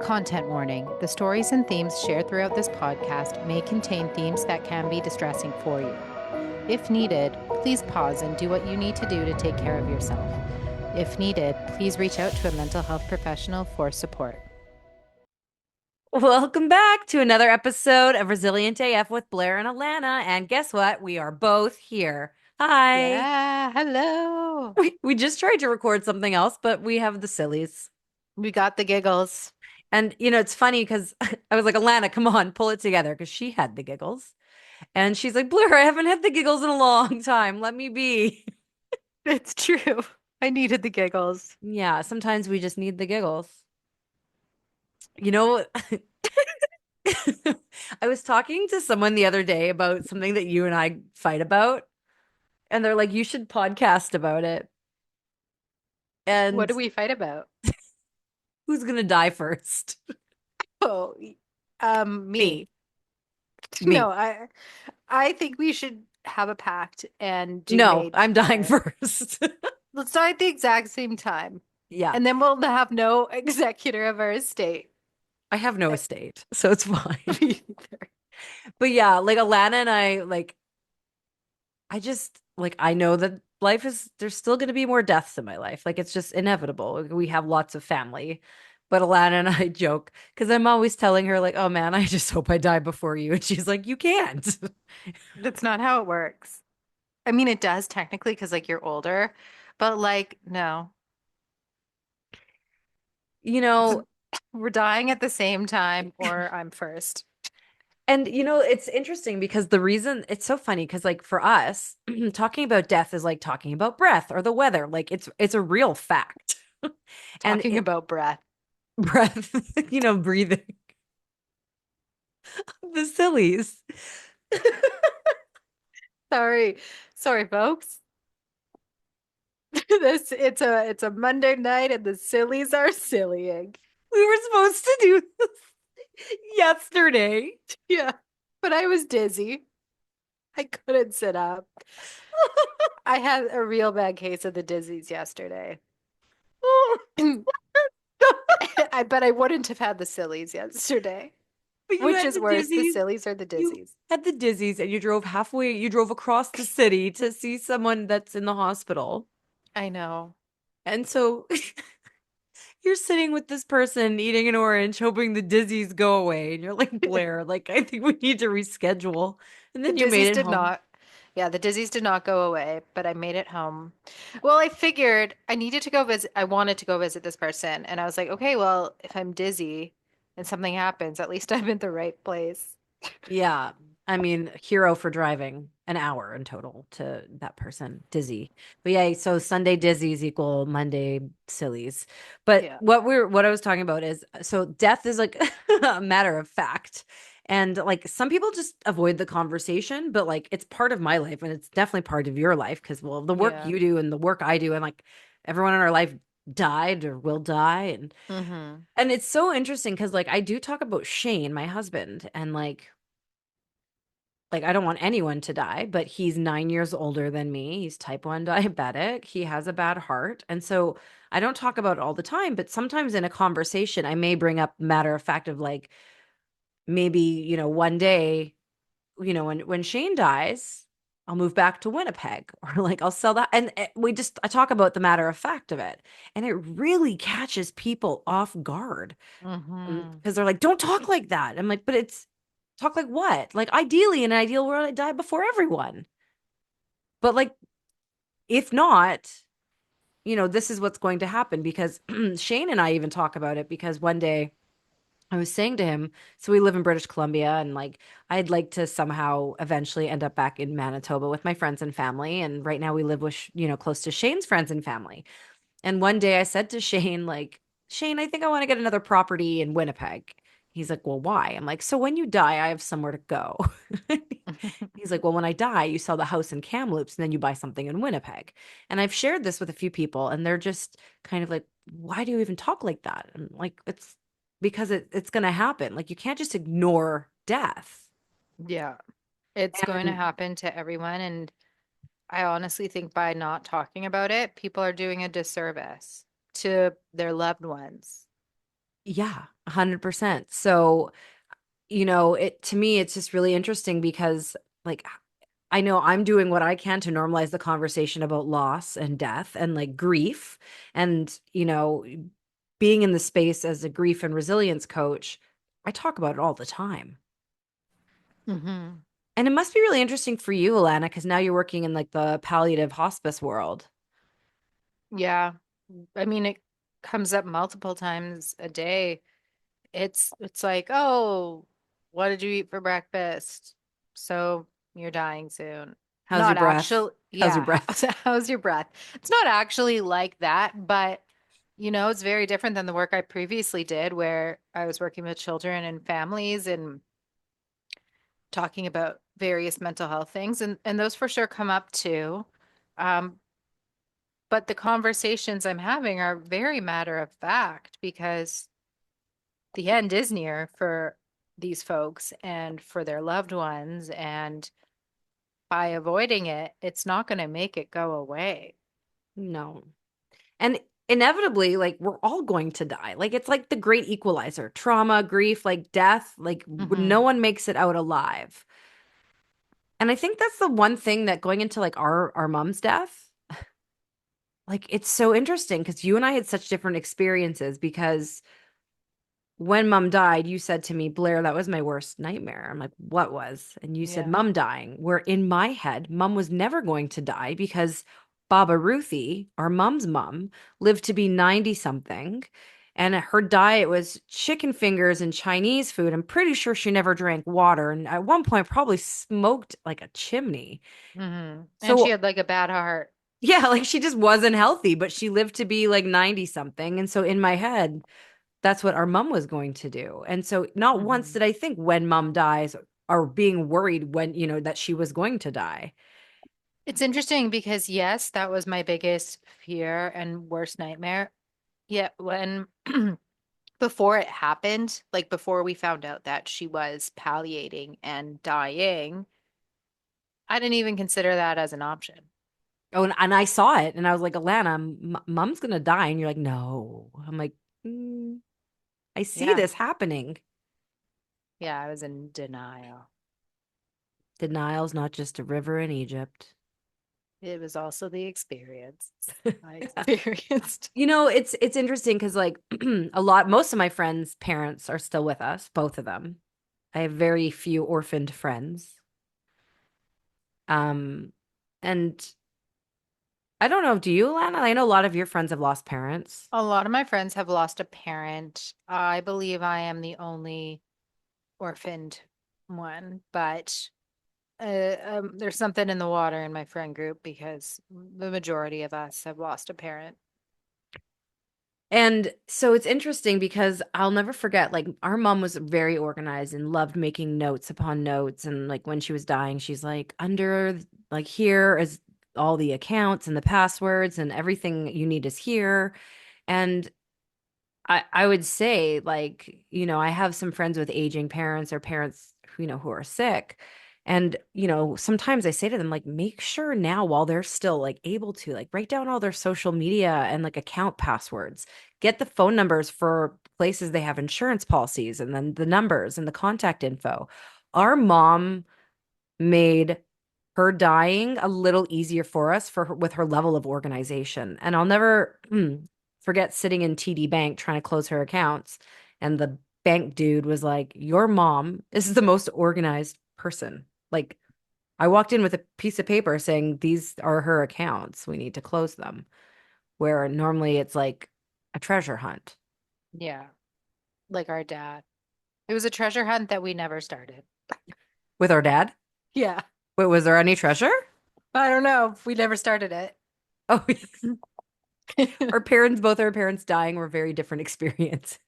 Content warning: the stories and themes shared throughout this podcast may contain themes that can be distressing for you. If needed, please pause and do what you need to do to take care of yourself. If needed, please reach out to a mental health professional for support. Welcome back to another episode of Resilient AF with Blair and Alana. And guess what? We are both here. Hi. Yeah, hello. We just tried to record something else, but we have the sillies. We got the giggles. And, it's funny because I was like, Alana, come on, pull it together because she had the giggles. And she's like, Blair, I haven't had the giggles in a long time. Let me be. It's true. I needed the giggles. Yeah, sometimes we just need the giggles. You know, I was talking to someone the other day about something that you and I fight about. And they're like, you should podcast about it. What And do we fight about? who's gonna die first? Oh, me. Me. No, Me. I think we should have a pact and do No, made I'm dying together. first. Let's die at the exact same time. Yeah. And then we'll have no executor of our estate. I have no Eh, estate, so it's fine. Me either. But yeah, like Alana and I, like, I just like I know that there's still gonna be more deaths in my life. Like it's just inevitable. We have lots of family. But Alana and I joke because I'm always telling her, like, oh man, I just hope I die before you. And she's like, you can't. That's not how it works. I mean, it does technically because like you're older, but like no. You know, We're dying at the same time or I'm first. And it's interesting because the reason it's so funny because like for us, talking about death is like talking about breath or the weather. Like it's a real fact. And Talking about breath. breath, breathing. The sillies. Sorry. Sorry, folks. It's a Monday night and the sillies are sillying. We were supposed to do this yesterday. Yeah. But I was dizzy. I couldn't sit up. I had a real bad case of the dizzies yesterday. I bet I wouldn't have had the sillies yesterday. But you Which had is the worse, the dizzies. sillies or the You dizzies? had the dizzies and you drove across the city to see someone that's in the hospital. I know. And so you're sitting with this person eating an orange, hoping the dizzies go away. And you're like, Blair, like, I think we need to reschedule. And The then you made dizzies it did home. not. Yeah, the dizzies did not go away, but I made it home. Well, I figured I needed to go visit, I wanted to go visit this person. And I was like, okay, well, if I'm dizzy and something happens, at least I'm in the right place. Yeah. I mean, hero for driving an hour in total to that person, dizzy. But yeah, so Sunday dizzies equal Monday sillies. But Yeah. what I was talking about is so death is like a matter of fact. And like some people just avoid the conversation, but like it's part of my life and it's definitely part of your life because well, the work Yeah. you do and the work I do and like everyone in our life died or will die Mm-hmm. and it's so interesting because like I do talk about Shane, my husband, and like I don't want anyone to die, but he's 9 years older than me. He's type 1 diabetic. He has a bad heart. And so I don't talk about it all the time, but sometimes in a conversation, I may bring up matter of fact of like maybe, one day, when Shane dies, I'll move back to Winnipeg or like I'll sell that. And I talk about the matter of fact of it. And it really catches people off guard Mm-hmm. because they're like, don't talk like that. I'm like, but it's talk like what? Like ideally in an ideal world, I die before everyone. But like if not, this is what's going to happen because Shane and I even talk about it because one day I was saying to him, so we live in British Columbia and like I'd like to somehow eventually end up back in Manitoba with my friends and family and right now we live with close to Shane's friends and family. And one day I said to Shane, like, Shane, I think I want to get another property in Winnipeg. He's like, well, why? I'm like, so when you die, I have somewhere to go. He's like, well, when I die, you sell the house in Kamloops and then you buy something in Winnipeg. And I've shared this with a few people and they're just kind of like, why do you even talk like that? And like, it's because it's going to happen. Like, you can't just ignore death. Yeah. It's going to And happen to everyone. And I honestly think by not talking about it, people are doing a disservice to their loved ones. Yeah, 100%. So, it to me, it's just really interesting because, like, I know I'm doing what I can to normalize the conversation about loss and death and like grief. And, being in the space as a grief and resilience coach, I talk about it all the time. Hmm. And it must be really interesting for you, Alana, because now you're working in like the palliative hospice world. Yeah. I mean, it comes up multiple times a day. It's like, oh, what did you eat for breakfast? So you're dying soon. How's your Not breath? actually, How's your yeah. breath? How's your breath? It's not actually like that, but it's very different than the work I previously did, where I was working with children and families and talking about various mental health things, and those for sure come up too. Um, but the conversations I'm having are very matter of fact because the end is near for these folks and for their loved ones. And by avoiding it, it's not going to make it go away. No. And inevitably, like, we're all going to die. Like, it's like the great equalizer trauma, grief, like death, like, no Hmm. one makes it out alive. And I think that's the one thing that going into like our mom's death, like, it's so interesting because you and I had such different experiences because when mom died, you said to me, Blair, that was my worst nightmare. I'm like, what was? And you said, Yeah. mom dying. Where in my head, mom was never going to die because Baba Ruthie, our mom's mom, lived to be 90 something. And her diet was chicken fingers and Chinese food. I'm pretty sure she never drank water. And at one point, probably smoked like a chimney. And she So, had like a bad heart. yeah, like she just wasn't healthy, but she lived to be like 90 something. And so in my head, that's what our mom was going to do. And so not once Hmm. did I think when mom dies or being worried when, that she was going to die. It's interesting because, yes, that was my biggest fear and worst nightmare. Yet when before it happened, like before we found out that she was palliating and dying, I didn't even consider that as an option. Oh, and I saw it and I was like, Alana, mom's going to die. And you're like, no. I'm like, I see Yeah. this happening. Yeah, I was in denial. Denial's not just a river in Egypt. It was also the experience I experienced. It's interesting because like most of my friends' parents are still with us, both of them. I have very few orphaned friends. Um, and I don't know. Do you, Alana? I know a lot of your friends have lost parents. A lot of my friends have lost a parent. I believe I am the only orphaned one, but there's something in the water in my friend group because the majority of us have lost a parent. And so it's interesting because I'll never forget, like, our mom was very organized and loved making notes upon notes. And like when she was dying, she's like, like, here is all the accounts and the passwords and everything you need is here. And I would say, like, I have some friends with aging parents or parents who are sick. And, sometimes I say to them, like, make sure now while they're still like able to, like, write down all their social media and like account passwords, get the phone numbers for places they have insurance policies, and then the numbers and the contact info. Our mom made her dying a little easier for us with her level of organization. And I'll never forget sitting in TD Bank trying to close her accounts. And the bank dude was like, your mom is the most organized person. Like, I walked in with a piece of paper saying, these are her accounts. We need to close them. Where normally it's like a treasure hunt. Yeah, like our dad. It was a treasure hunt that we never started. With our dad? Yeah. Wait, was there any treasure? I don't know. We never started it. Oh, both our parents dying were very different experiences.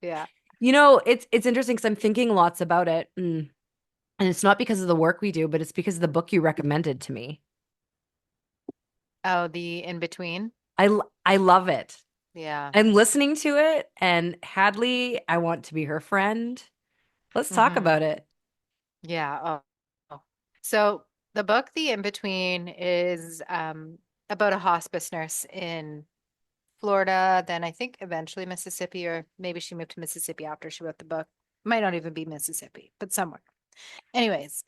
Yeah. It's interesting because I'm thinking lots about it. And it's not because of the work we do, but it's because of the book you recommended to me. Oh, the in between. I love it. Yeah. I'm listening to it, and Hadley, I want to be her friend. Let's talk Hmm. about it. Yeah. Oh. Oh. So the book, The In Between, is about a hospice nurse in Florida, then I think eventually Mississippi, or maybe she moved to Mississippi after she wrote the book. Might not even be Mississippi, but somewhere. Anyways,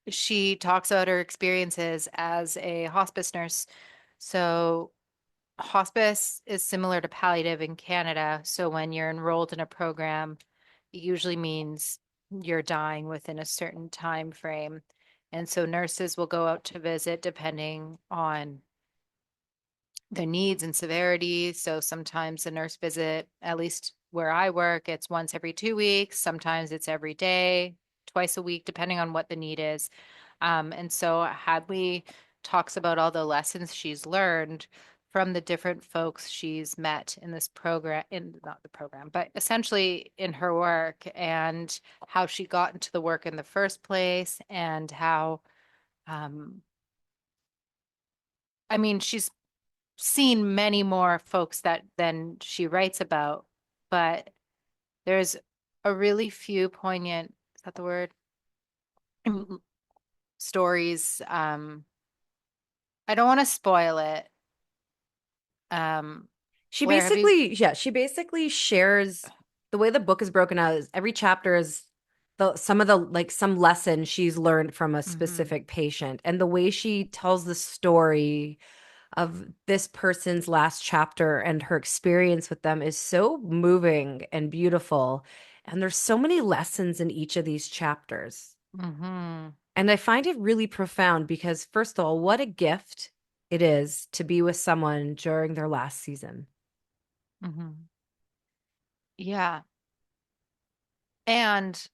she talks about her experiences as a hospice nurse. So, hospice is similar to palliative in Canada. So, when you're enrolled in a program, it usually means you're dying within a certain time frame. And so, nurses will go out to visit depending on their needs and severity. So sometimes a nurse visit, at least where I work, it's once every 2 weeks. Sometimes it's every day, twice a week, depending on what the need is. And so Hadley talks about all the lessons she's learned from the different folks she's met in this program, in not the program, but essentially in her work, and how she got into the work in the first place, and how, um, I mean, she's seen many more folks that than she writes about, but there's a really few poignant, is that the word? Stories. I don't want to spoil it. Um, Blair, have you? She basically shares the way the book is broken out is every chapter is some of the like some lesson she's learned from a Mhm. specific patient. And the way she tells the story of this person's last chapter and her experience with them is so moving and beautiful. And there's so many lessons in each of these chapters. Mhm. And I find it really profound because, first of all, what a gift it is to be with someone during their last season. Mhm. Yeah. And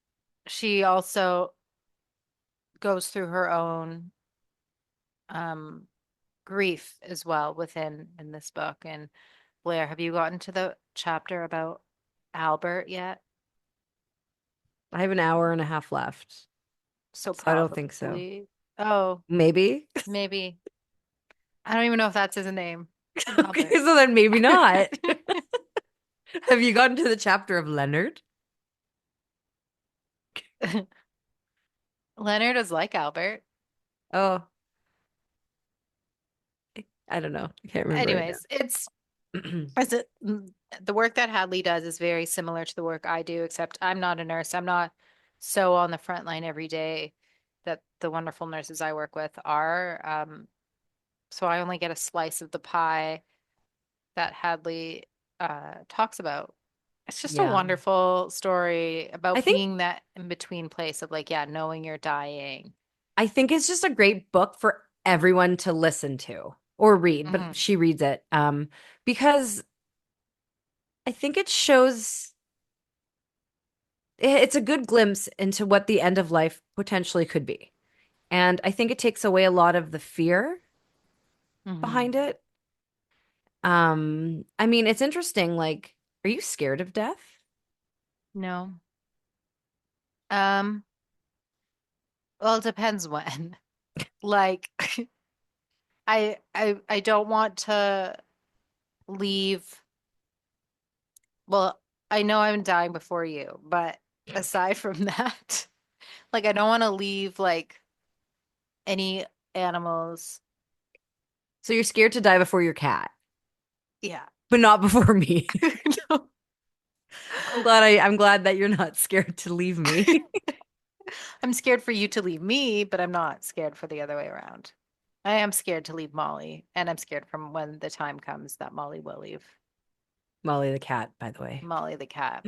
she also goes through her own um grief as well within in this book. And Blair, have you gotten to the chapter about Albert yet? I have an hour and a half left, So so I don't think so. probably. Oh, Maybe. maybe. I don't even know if that's his name. Okay, Albert. so then maybe not. Have you gotten to the chapter of Leonard? Leonard is like Albert. Oh, I don't know. I can't remember right Anyways, it's now. is it the work that Hadley does is very similar to the work I do, except I'm not a nurse. I'm not so on the front line every day that the wonderful nurses I work with are. So I only get a slice of the pie that Hadley talks about. It's just a Yeah. wonderful story I about think being that in between place of like, yeah, knowing you're dying. I think it's just a great book for everyone to listen to or read, but Hmm. she reads it because I think it shows it's a good glimpse into what the end of life potentially could be. And I think it takes away a lot of the fear Hmm. behind it. I mean, it's interesting, like, are you scared of death? No. Um, well, it depends when. Like, I don't want to leave. Well, I know I'm dying before you, but aside from that, like I don't want to leave like any animals. So you're scared to die before your cat, Yeah. but not before me. No. I'm glad that you're not scared to leave me. I'm scared for you to leave me, but I'm not scared for the other way around. I am scared to leave Molly, and I'm scared from when the time comes that Molly will leave. Molly the cat, by the way. Molly the cat,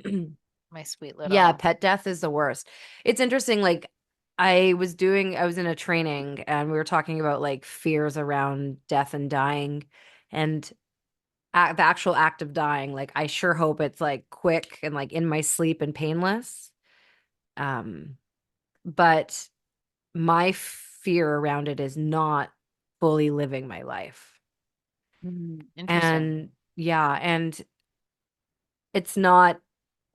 my sweet Yeah, little. pet death is the worst. It's interesting, like I was in a training and we were talking about like fears around death and dying and the actual act of dying. Like I sure hope it's like quick and like in my sleep and painless. Um, but my fear around it is not fully living my life. Interesting. And yeah, and it's not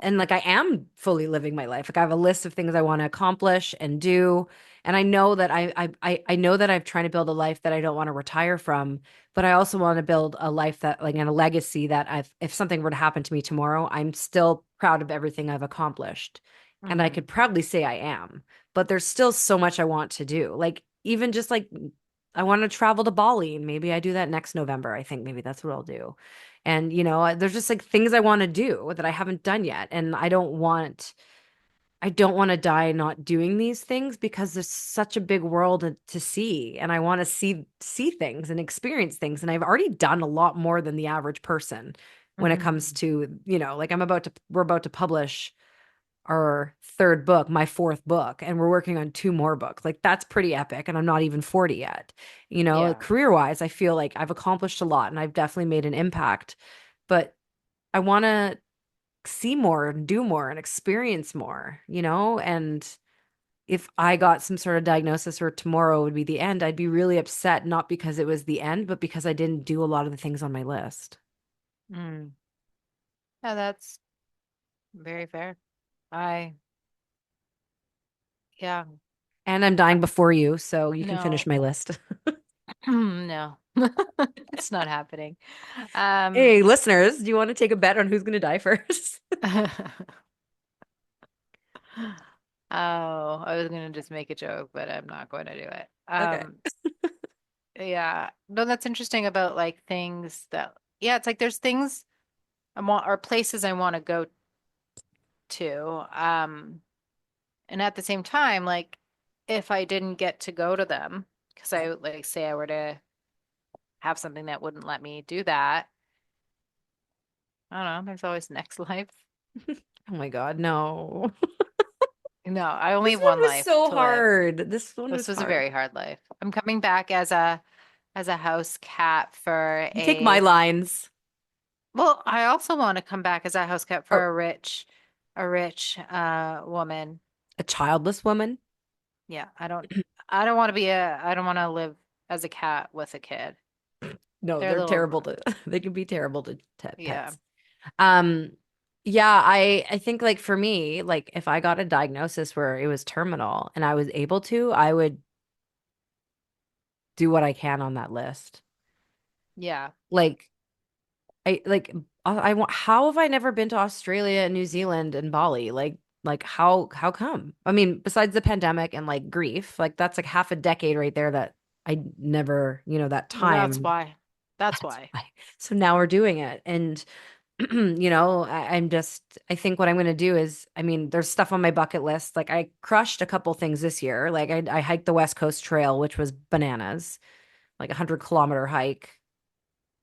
and like I am fully living my life. Like I have a list of things I want to accomplish and do. And I know that I know that I'm trying to build a life that I don't want to retire from, but I also want to build a life that like and a legacy that if something were to happen to me tomorrow, I'm still proud of everything I've accomplished. And I Hmm. could proudly say I am, but there's still so much I want to do. Like even just like I want to travel to Bali. Maybe I do that next November. I think maybe that's what I'll do. And there's just like things I want to do that I haven't done yet. And I don't want to die not doing these things because there's such a big world to see and I want to see things and experience things and I've already done a lot more than the average person when it comes Mhm. to, like we're about to publish our third book, my fourth book, and we're working on two more books. Like that's pretty epic and I'm not even 40 yet. Yeah. Career-wise, I feel like I've accomplished a lot and I've definitely made an impact, but I want to see more and do more and experience more, and if I got some sort of diagnosis or tomorrow would be the end, I'd be really upset, not because it was the end, but because I didn't do a lot of the things on my list. Mm. Yeah, that's very fair. I, yeah, And I'm uh, dying before you, so you can finish no, my list. no, it's not happening. Hey, Um, listeners, do you want to take a bet on who's going to die first? oh, I was gonna just make a joke, but I'm not going to do it. Okay. Yeah, no, that's interesting about like things that, yeah, it's like there's things I want or places I want to go to. And at the same time, like if I didn't get to go to them, because I like say I were to have something that wouldn't let me do that, I don't know, there's always next life. Oh my God, no. No, I only This have one one was life so to live. hard. This one This was was a hard. very hard life. I'm coming back as a house cat for You take my lines. well, I also want to come back as a house cat Oh, for a rich woman. a childless woman? Yeah, I don't want to I don't want to live as a cat with a kid. No, They're they're little, terrible to they can be terrible to yeah. pets. Um, yeah, I think like for me, like if I got a diagnosis where it was terminal and I was able to, I would do what I can on that list. Yeah. Like I want how have I never been to Australia and New Zealand and Bali? Like how come? I mean, besides the pandemic and like grief, like that's like half a decade right there that I never, that That's time. why. That's That's why. why. So now we're doing it. And I think what I'm going to do is, I mean, there's stuff on my bucket list. Like I crushed a couple things this year. Like I hiked the West Coast Trail, which was bananas, like a 100-kilometer hike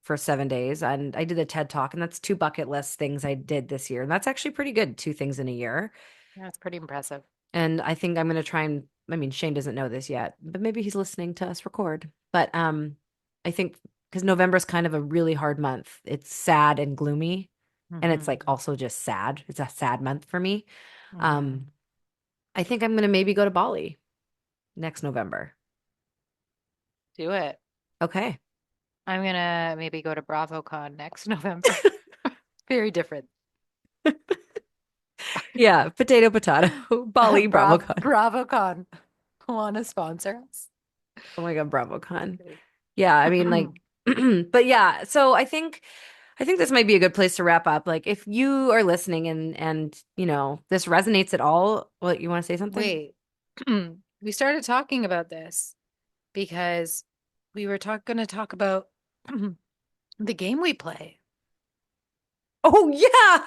for 7 days. And I did a TED Talk, and that's two bucket list things I did this year. And that's actually pretty good, two things in a year. That's pretty impressive. And I think I'm going to try and, I mean, Shane doesn't know this yet, but maybe he's listening to us record. But I think because November's kind of a really hard month. It's sad and gloomy, and it's like Hmm. also just sad. It's a sad month for me. Hmm. Um, I think I'm gonna maybe go to Bali next November. Do it. Okay. I'm gonna maybe go to BravoCon next November. Very different. Yeah, potato potato. Bali BravoCon. BravoCon. Want to sponsor us? Oh my God, BravoCon. Okay. Yeah, I mean like but yeah, so I think this might be a good place to wrap up. Like if you are listening and this resonates at all, what you want to say something? Wait. We started talking about this because we were going to talk about the game we play. Oh yeah.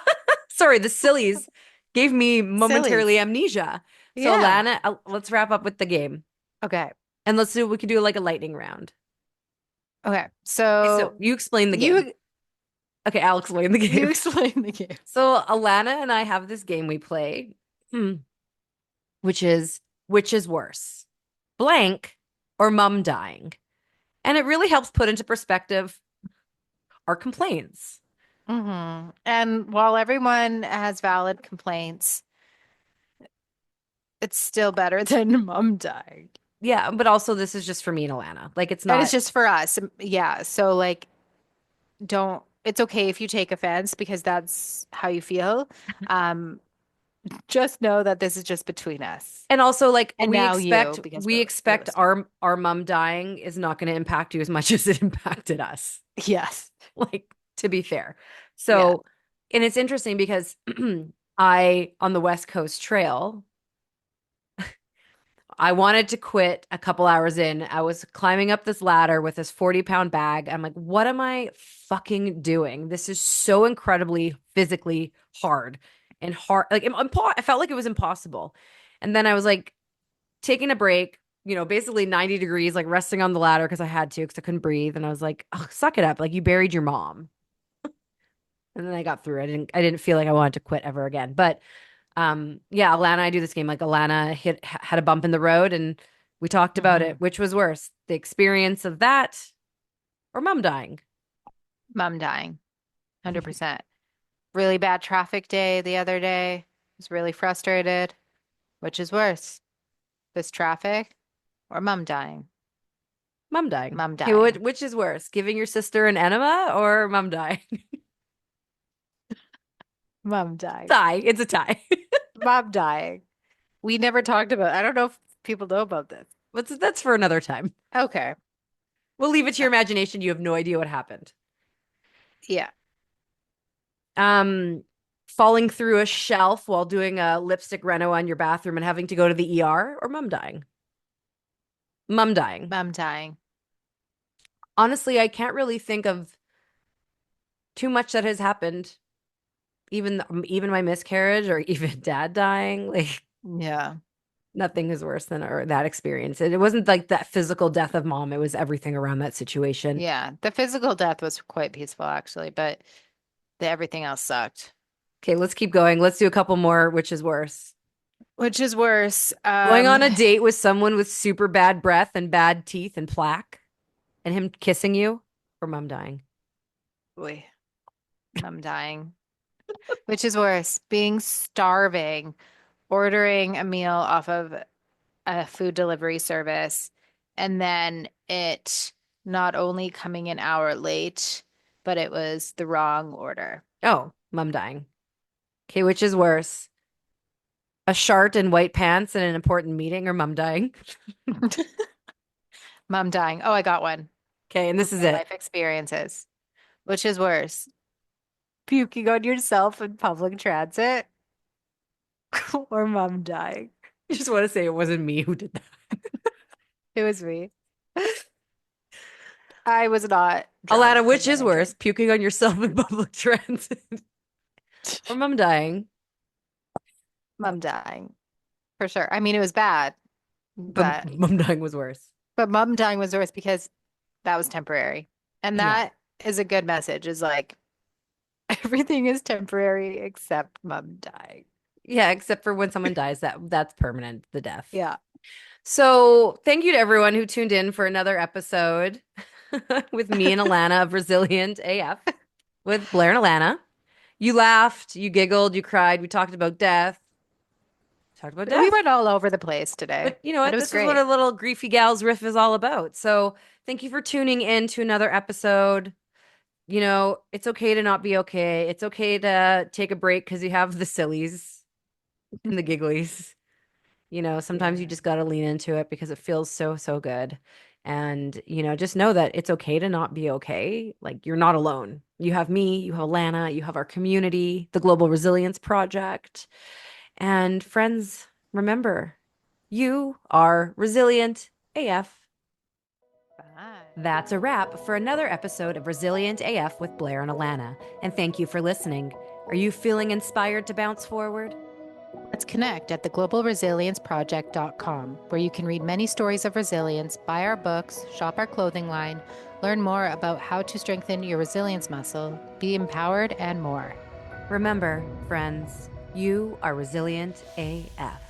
Sorry, the sillies gave me momentarily Sillies. amnesia. So Yeah. Alana, let's wrap up with the game. Okay. And we could do like a lightning round. Okay. Okay, so So you explain the game. you Okay, I'll explain the you game. explain the game. So Alana and I have this game we play, which is worse, blank or mom dying. And it really helps put into perspective our complaints. And while everyone has valid complaints, it's still better than mom dying. Yeah, but also this is just for me and Alana. Like it's And it's not. just for us. Yeah. So like it's okay if you take offense because that's how you feel. Um, just know that this is just between us. And also like And we now expect you, because we we're expect listening. our mom dying is not going to impact you as much as it impacted us. Yes. Like to be fair. Yeah. So, and it's interesting because I on the West Coast Trail I wanted to quit a couple hours in. I was climbing up this ladder with this 40-pound bag. I'm like, what am I fucking doing? This is so incredibly physically hard and hard. Like, I felt like it was impossible. And then I was like taking a break, basically 90 degrees, like resting on the ladder because I had to, because I couldn't breathe. And I was like, oh, suck it up. Like, you buried your mom. And then I got through. I didn't feel like I wanted to quit ever again. But yeah, Alana, I do this game. Like, Alana had a bump in the road, and we talked about it. Which was worse, the experience of that or mom dying? Mom dying. 100%. Really bad traffic day the other day. Was really frustrated. Which is worse, this traffic or mom dying? Mom dying. Mom Okay, dying. which is worse, giving your sister an enema or mom dying? Mom dying. Tie. It's a tie. Mom dying. We never talked about, I don't know if people know about this. That's for another time. Okay. We'll leave it to your imagination. You have no idea what happened. Yeah. Um, falling through a shelf while doing a lipstick reno on your bathroom and having to go to the ER, or mom dying? Mom dying. Mom dying. Honestly, I can't really think of too much that has happened. Even my miscarriage or even dad dying, like Yeah. nothing is worse than that experience. It wasn't like that physical death of mom. It was everything around that situation. Yeah. The physical death was quite peaceful, actually, but everything else sucked. Okay, let's keep going. Let's do a couple more, which is worse. Which is worse? Going on a date with someone with super bad breath and bad teeth and plaque and him kissing you, or mom dying? Boy, mom dying. Which is worse? Being starving, ordering a meal off of a food delivery service, and then it not only coming an hour late, but it was the wrong order. Oh, mom dying. Okay, which is worse? A shart in white pants in an important meeting, or mom dying? Mom dying. Oh, I got one Okay, and from this is my it. life experiences. Which is worse? Puking on yourself in public transit or mom dying? I just want to say it wasn't me who did that. It was me. I was not Alana, drunk or which is worse, managing. puking on yourself in public transit or mom dying? Mom dying for sure. I mean, it was bad, But but mom dying was worse. mom dying was worse because that was temporary. And Yeah. that is a good message, is like everything is temporary except mom dying. Yeah, except for when someone dies, that's permanent, the death. Yeah. So thank you to everyone who tuned in for another episode with me and Alana of Resilient AF with Blair and Alana. You laughed, you giggled, you cried. We talked about death. Talked about We death. went all over the place today, But you know but what? it was This is what great. a little griefy gals riff is all about. So thank you for tuning in to another episode. It's okay to not be okay. It's okay to take a break because you have the sillies and the gigglies. Sometimes you Yeah. just got to lean into it because it feels so, so good. And, just know that it's okay to not be okay. Like, you're not alone. You have me, you have Alana, you have our community, the Global Resilience Project. And friends, remember, you are resilient AF. Bye. That's a wrap for another episode of Resilient AF with Blair and Alana. And thank you for listening. Are you feeling inspired to bounce forward? Let's connect at theglobalresilienceproject.com, where you can read many stories of resilience, buy our books, shop our clothing line, learn more about how to strengthen your resilience muscle, be empowered, and more. Remember, friends, you are resilient AF.